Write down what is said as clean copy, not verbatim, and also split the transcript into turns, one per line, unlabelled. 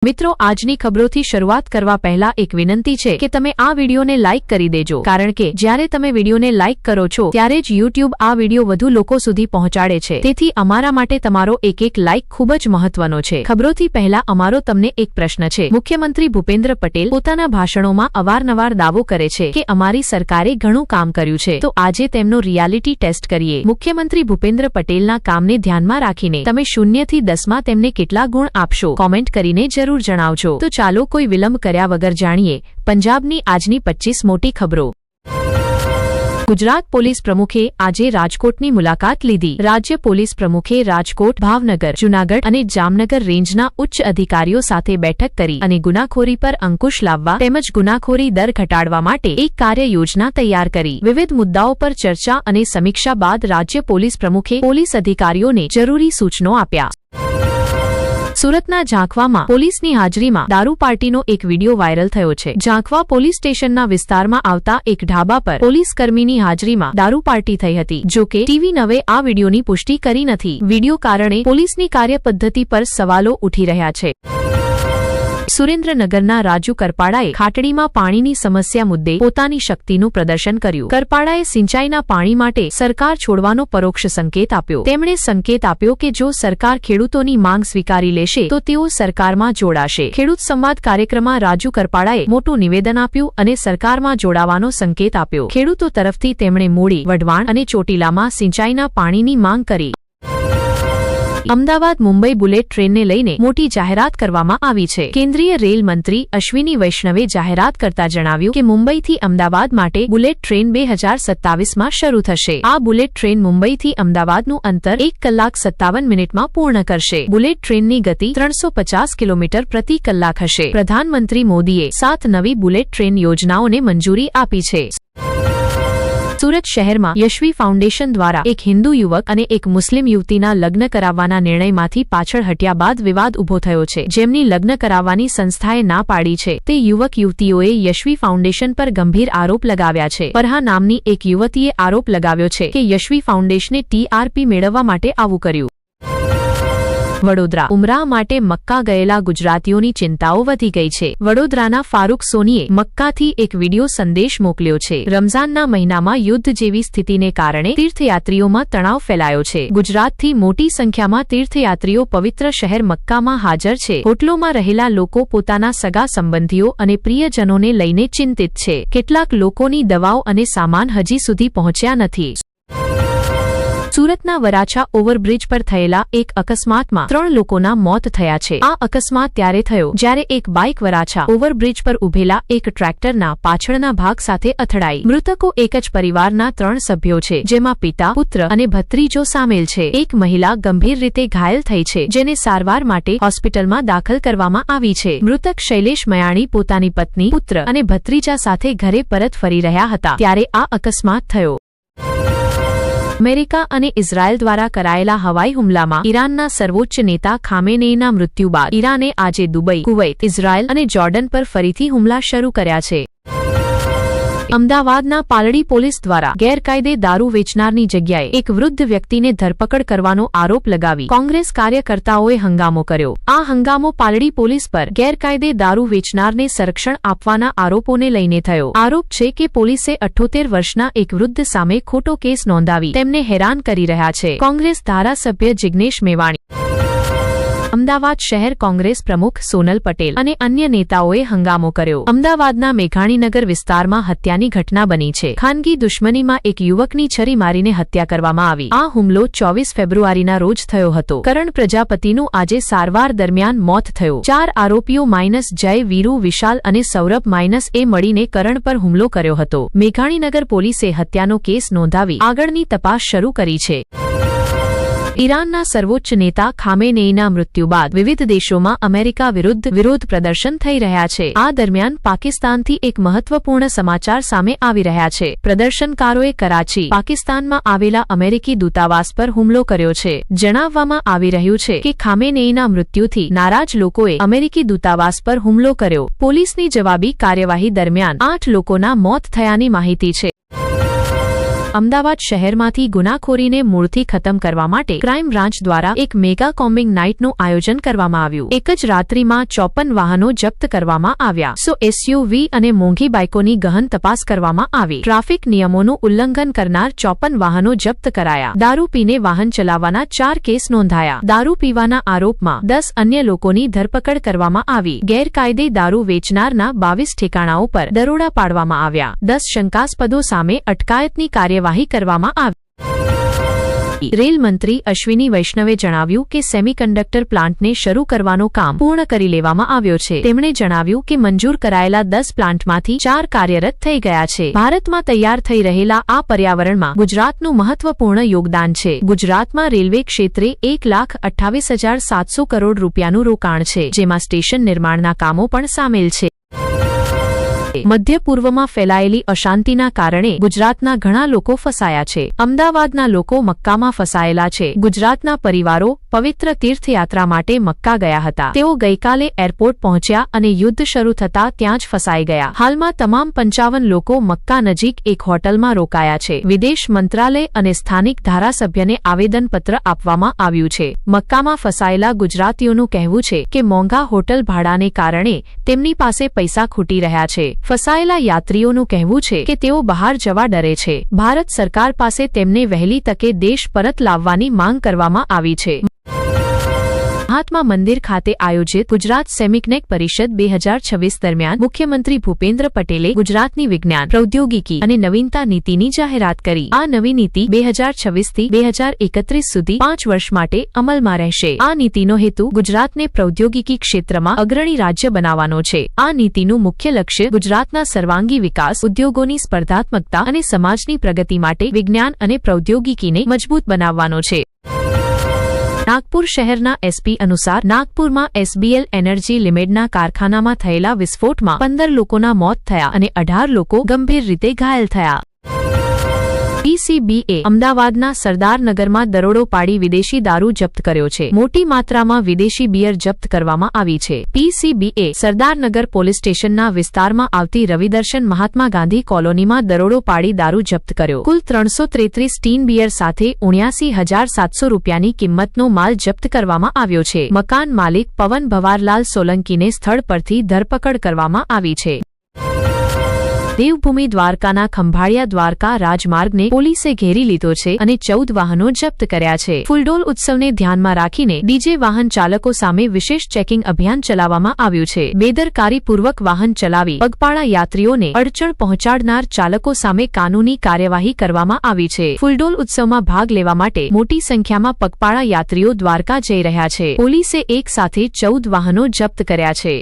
મિત્રો આજની ખબરોથી શરૂઆત કરવા પહેલા એક વિનંતી છે કે તમે આ વિડીયોને લાઇક કરી દેજો કારણ કે જ્યારે તમે વિડીયોને લાઇક કરો છો ત્યારે જ YouTube આ વિડીયો વધુ લોકો સુધી પહોંચાડે છે તેથી અમારા માટે તમારો એક લાઇક ખૂબ જ મહત્વનો છે। ખબરોથી પહેલા અમારો તમને એક પ્રશ્ન છે। મુખ્યમંત્રી ભૂપેન્દ્ર પટેલ પોતાના ભાષણોમાં અવારનવાર દાવો કરે છે કે અમારી સરકારે ઘણું કામ કર્યું છે, તો આજે તેમનો રિયાલિટી ટેસ્ટ કરીએ। મુખ્યમંત્રી ભૂપેન્દ્ર પટેલના કામને ધ્યાનમાં રાખીને તમે 0 થી 10માં તેમને કેટલા ગુણ આપશો કોમેન્ટ કરીને જરૂર જણાવજો। તો ચાલો કોઈ વિલંબ કર્યા વગર જાણીએ પંજાબની આજની 25 મોટી ખબરો। ગુજરાત પોલીસ પ્રમુખે આજે રાજકોટની મુલાકાત લીધી। રાજ્ય પોલીસ પ્રમુખે રાજકોટ, ભાવનગર, જૂનાગઢ અને જામનગર રેન્જના ઉચ્ચ અધિકારીઓ સાથે બેઠક કરી અને ગુનાખોરી પર અંકુશ લાવવા તેમજ ગુનાખોરી દર ઘટાડવા માટે એક કાર્ય યોજના તૈયાર કરી। વિવિધ મુદ્દાઓ પર ચર્ચા અને સમીક્ષા બાદ રાજ્ય પોલીસ પ્રમુખે પોલીસ અધિકારીઓને જરૂરી સૂચનો આપ્યા। સુરતના ઝાંખવામાં પોલીસની હાજરીમાં દારૂ પાર્ટીનો એક વિડીયો વાયરલ થયો છે। ઝાંખવા પોલીસ સ્ટેશનના વિસ્તારમાં આવતા એક ઢાબા પર પોલીસકર્મીની હાજરીમાં દારૂ પાર્ટી થઈ હતી। જો કે ટીવી 9 આ વિડીયોની પુષ્ટિ કરી નથી। વિડીયો કારણે પોલીસની કાર્યપદ્ધતિ પર સવાલો ઉઠી રહ્યા છે। સુરેન્દ્રનગરના રાજુ કરપાડાએ ખાટડીમાં પાણીની સમસ્યા મુદ્દે પોતાની શક્તિનું પ્રદર્શન કર્યું। કરપાડાએ સિંચાઈના પાણી માટે સરકાર છોડવાનો પરોક્ષ સંકેત આપ્યો। તેમણે સંકેત આપ્યો કે જો સરકાર ખેડૂતોની માંગ સ્વીકારી લેશે તો તેઓ સરકારમાં જોડાશે। ખેડૂત સંવાદ કાર્યક્રમમાં રાજુ કરપાડાએ મોટું નિવેદન આપ્યું અને સરકારમાં જોડાવાનો સંકેત આપ્યો। ખેડૂતો તરફથી તેમણે મૂળી, વઢવાણ અને ચોટીલામાં સિંચાઈના પાણીની માંગ કરી। અમદાવાદ મુંબઈ બુલેટ ટ્રેનને લઈને મોટી જાહેરાત કરવામાં આવી છે। કેન્દ્રીય રેલ મંત્રી અશ્વિની વૈષ્ણવે જાહેરાત કરતા જણાવ્યું કે મુંબઈથી અમદાવાદ માટે બુલેટ ટ્રેન 2027માં શરૂ થશે। આ બુલેટ ટ્રેન મુંબઈથી અમદાવાદનું અંતર 1 કલાક 57 મિનિટમાં પૂર્ણ કરશે। બુલેટ ટ્રેનની ગતિ 350 કિલોમીટર પ્રતિ કલાક હશે। પ્રધાનમંત્રી મોદીએ 7 નવી બુલેટ ટ્રેન યોજનાઓને મંજૂરી આપી છે। સુરત શહેરમાં યશવી ફાઉન્ડેશન દ્વારા એક હિન્દુ યુવક અને એક મુસ્લિમ યુવતીના લગ્ન કરાવવાના નિર્ણયમાંથી પાછળ હટ્યા બાદ વિવાદ ઉભો થયો છે। જેમની લગ્ન કરાવવાની સંસ્થાએ ના પાડી છે તે યુવક યુવતીઓએ યશવી ફાઉન્ડેશન પર ગંભીર આરોપ લગાવ્યા છે। પરહા નામની એક યુવતીએ આરોપ લગાવ્યો છે કે યશવી ફાઉન્ડેશને TRP મેળવવા માટે આવું કર્યું। વડોદરા ઉમરાહ માટે મક્કા ગયેલા ગુજરાતીઓની ચિંતાઓ વધી ગઈ છે। વડોદરાના ફારૂક સોનીએ મક્કાથી એક વિડિયો સંદેશ મોકલ્યો છે। રમઝાનના મહિનામાં યુદ્ધ જેવી સ્થિતિને કારણે તીર્થયાત્રીઓમાં તણાવ ફેલાયો છે। ગુજરાતથી મોટી સંખ્યામાં તીર્થયાત્રીઓ પવિત્ર શહેર મક્કામાં હાજર છે। હોટલોમાં રહેલા લોકો પોતાના સગા સંબંધીઓ અને પ્રિયજનોને લઈને ચિંતિત છે। કેટલાક લોકોની દવાઓ અને સામાન હજી સુધી પહોંચ્યા નથી। સુરતના વરાછા ઓવરબ્રિજ પર થયેલા એક અકસ્માતમાં 3 લોકોના મોત થયા છે। આ અકસ્માત ત્યારે થયો જ્યારે એક બાઇક વરાછા ઓવરબ્રિજ પર ઉભેલા એક ટ્રેક્ટરના પાછળના ભાગ સાથે અથડાઈ। મૃતકો એક જ પરિવારના 3 સભ્યો છે જેમાં પિતા, પુત્ર અને ભત્રીજો સામેલ છે। એક મહિલા ગંભીર રીતે ઘાયલ થઈ છે જેને સારવાર માટે હોસ્પિટલમાં દાખલ કરવામાં આવી છે। મૃતક શૈલેષ મયાણી પોતાની પત્ની, પુત્ર અને ભત્રીજા સાથે ઘરે પરત ફરી રહ્યા હતા ત્યારે આ અકસ્માત થયો। અમેરિકા અને ઇઝરાયલ દ્વારા કરાયેલા હવાઈ હુમલામાં ઈરાનના સર્વોચ્ચ નેતા ખામેનેઈના મૃત્યુ બાદ ઈરાને આજે દુબઈ, કુવૈત, ઇઝરાયલ અને જોર્ડન પર ફરીથી હુમલા શરૂ કર્યા છે। અમદાવાદના પાલડી પોલીસ દ્વારા ગેરકાયદે દારૂ વેચનારની જગ્યાએ એક વૃદ્ધ વ્યક્તિને ધરપકડ કરવાનો આરોપ લગાવી કોંગ્રેસ કાર્યકર્તાઓએ હંગામો કર્યો। આ હંગામો પાલડી પોલીસ પર ગેરકાયદે દારૂ વેચનારને સંરક્ષણ આપવાના આરોપોને લઈને થયો। આરોપ છે કે પોલીસે 78 વર્ષના એક વૃદ્ધ સામે ખોટો કેસ નોંધાવી તેમને હેરાન કરી રહ્યા છે। કોંગ્રેસ ધારાસભ્ય જિગ્નેશ મેવાણી, અમદાવાદ શહેર કોંગ્રેસ પ્રમુખ સોનલ પટેલ અને અન્ય નેતાઓએ હંગામો કર્યો। અમદાવાદના મેઘાણીનગર વિસ્તારમાં હત્યાની ઘટના બની છે। ખાનગી દુશ્મનીમાં એક યુવકની છરી મારીને હત્યા કરવામાં આવી। આ હુમલો 24 ફેબ્રુઆરીના રોજ થયો હતો। કરણ પ્રજાપતિનું આજે સારવાર દરમિયાન મોત થયું। 4 આરોપીઓ જય, વીરુ, વિશાલ અને સૌરભ એ મળીને કરણ પર હુમલો કર્યો હતો। મેઘાણીનગર પોલીસે હત્યાનો કેસ નોંધાવી આગળની તપાસ શરૂ કરી છે। ઈરાનના સર્વોચ્ચ નેતા ખામેનેઈના મૃત્યુ બાદ વિવિધ દેશોમાં અમેરિકા વિરુદ્ધ વિરોધ પ્રદર્શન થઈ રહ્યા છે। આ દરમિયાન પાકિસ્તાનથી એક મહત્વપૂર્ણ સમાચાર સામે આવી રહ્યા છે। પ્રદર્શનકારોએ કરાચી, પાકિસ્તાનમાં આવેલા અમેરિકી દૂતાવાસ પર હુમલો કર્યો છે। જણાવવામાં આવી રહ્યું છે કે ખામેનેઈના મૃત્યુથી નારાજ લોકોએ અમેરિકી દૂતાવાસ પર હુમલો કર્યો। પોલીસની જવાબી કાર્યવાહી દરમિયાન 8 લોકોના મોત થયાની માહિતી છે। અમદાવાદ શહેરમાંથી ગુનાખોરીને મૂળથી ખતમ કરવા માટે ક્રાઇમ બ્રાન્ચ દ્વારા એક મેગા કોમ્બિંગ નાઇટનું આયોજન કરવામાં આવ્યું. એક જ રાત્રિમાં 54 વાહનો જપ્ત કરવામાં આવ્યા. 100 SUV અને મોંઘી બાઇકોની ગહન તપાસ કરવામાં આવી. ટ્રાફિક નિયમોનું ઉલ્લંઘન કરનાર 54 વાહનો જપ્ત કરાયા. દારૂ પીને વાહન ચલાવવાના 4 કેસ નોંધાયા. દારૂ પીવાના આરોપમાં 10 અન્ય લોકોની ધરપકડ કરવામાં આવી. ગેરકાયદે દારૂ વેચનારના 22 ઠેકાણાઓ પર દરોડા પાડવામાં આવ્યા. 10 શંકાસ્પદો સામે અટકાયતની કાર્યવાહી કરવામાં આવી. રેલ મંત્રી અશ્વિની વૈષ્ણવે જણાવ્યું કે સેમિકન્ડક્ટર પ્લાન્ટને શરૂ કરવાનો કામ પૂર્ણ કરી લેવામાં આવ્યો છે. તેમણે જણાવ્યું કે મંજૂર કરાયેલા 10 પ્લાન્ટમાંથી 4 કાર્યરત થઈ ગયા છે. ભારતમાં તૈયાર થઈ રહેલા આ પર્યાવરણમાં ગુજરાતનું મહત્વપૂર્ણ યોગદાન છે. ગુજરાતમાં રેલવે ક્ષેત્રે 1,28,700 કરોડ રૂપિયાનું રોકાણ છે, જેમાં સ્ટેશન નિર્માણના કામો પણ સામેલ છે. મધ્ય પૂર્વમાં ફેલાયેલી અશાંતિના કારણે ગુજરાતના ઘણા લોકો ફસાયા છે. અમદાવાદના લોકો મક્કામાં ફસાયેલા છે. ગુજરાતના પરિવારો પવિત્ર તીર્થયાત્રા માટે મક્કા ગયા હતા. તેઓ ગઈકાલે એરપોર્ટ પહોંચ્યા અને યુદ્ધ શરૂ થતાં ત્યાં જ ફસાઈ ગયા. હાલમાં તમામ 55 લોકો મક્કા નજીક એક હોટલમાં રોકાયા છે. વિદેશ મંત્રાલય અને સ્થાનિક ધારાસભ્યને આવેદનપત્ર આપવામાં આવ્યું છે. મક્કામાં ફસાયેલા ગુજરાતીઓનું કહેવું છે કે મોંઘા હોટલ ભાડાને કારણે તેમની પાસે પૈસા ખૂટી રહ્યા છે. ફસાયેલા યાત્રીઓનું કહેવું છે કે તેઓ બહાર જવા ડરે છે. ભારત સરકાર પાસે તેમને વહેલી તકે દેશ પરત લાવવાની માંગ કરવામાં આવી છે. મહાત્મા મંદિર ખાતે આયોજિત ગુજરાત સેમિકનેક પરિષદ 2026 દરમિયાન મુખ્યમંત્રી ભૂપેન્દ્ર પટેલે ગુજરાતની વિજ્ઞાન, પ્રૌદ્યોગિકી અને નવીનતા નીતિની જાહેરાત કરી. આ નવી નીતિ 2026થી 2031 સુધી 5 વર્ષ માટે અમલમાં રહેશે. આ નીતિનો હેતુ ગુજરાતને પ્રૌદ્યોગિકી ક્ષેત્રમાં અગ્રણી રાજ્ય બનાવવાનો છે. આ નીતિનું મુખ્ય લક્ષ્ય ગુજરાતના સર્વાંગી વિકાસ, ઉદ્યોગોની સ્પર્ધાત્મકતા અને સમાજની પ્રગતિ માટે વિજ્ઞાન અને પ્રૌદ્યોગિકીને મજબૂત બનાવવાનો છે. નાગપુર શહેરના એસપી અનુસાર નાગપુરમાં SBL એનર્જી લિમિટેડના કારખાનામાં થયેલા વિસ્ફોટમાં 15 લોકોના મોત થયા અને 18 લોકો ગંભીર રીતે ઘાયલ થયા. PCBએ અમદાવાદના સરદારનગરમાં દરોડો પાડી વિદેશી દારૂ જપ્ત કર્યો છે. મોટી માત્રામાં વિદેશી બિયર જપ્ત કરવામાં આવી છે. PCBએ સરદારનગર પોલીસ સ્ટેશનના વિસ્તારમાં આવતી રવિદર્શન મહાત્મા ગાંધી કોલોનીમાં દરોડો પાડી દારૂ જપ્ત કર્યો. કુલ 333 ટીન બિયર સાથે 79,700 રૂપિયાની કિંમતનો માલ જપ્ત કરવામાં આવ્યો છે. મકાન માલિક પવન ભવારલાલ સોલંકીને સ્થળ પરથી ધરપકડ કરવામાં આવી છે. દેવભૂમિ દ્વારકાના ખંભાળિયા દ્વારકા રાજમાર્ગને પોલીસે ઘેરી લીધો છે અને 14 વાહનો જપ્ત કર્યા છે. ફૂલડોલ ઉત્સવને ધ્યાનમાં રાખીને ડીજે વાહન ચાલકો સામે વિશેષ ચેકિંગ અભિયાન ચલાવવામાં આવ્યું છે. બેદરકારીપૂર્વક વાહન ચલાવી પગપાળા યાત્રીઓને અડચણ પહોંચાડનાર ચાલકો સામે કાનૂની કાર્યવાહી કરવામાં આવી છે. ફૂલડોલ ઉત્સવમાં ભાગ લેવા માટે મોટી સંખ્યામાં પગપાળા યાત્રીઓ દ્વારકા જઈ રહ્યા છે. પોલીસે એક સાથે 14 વાહનો જપ્ત કર્યા છે.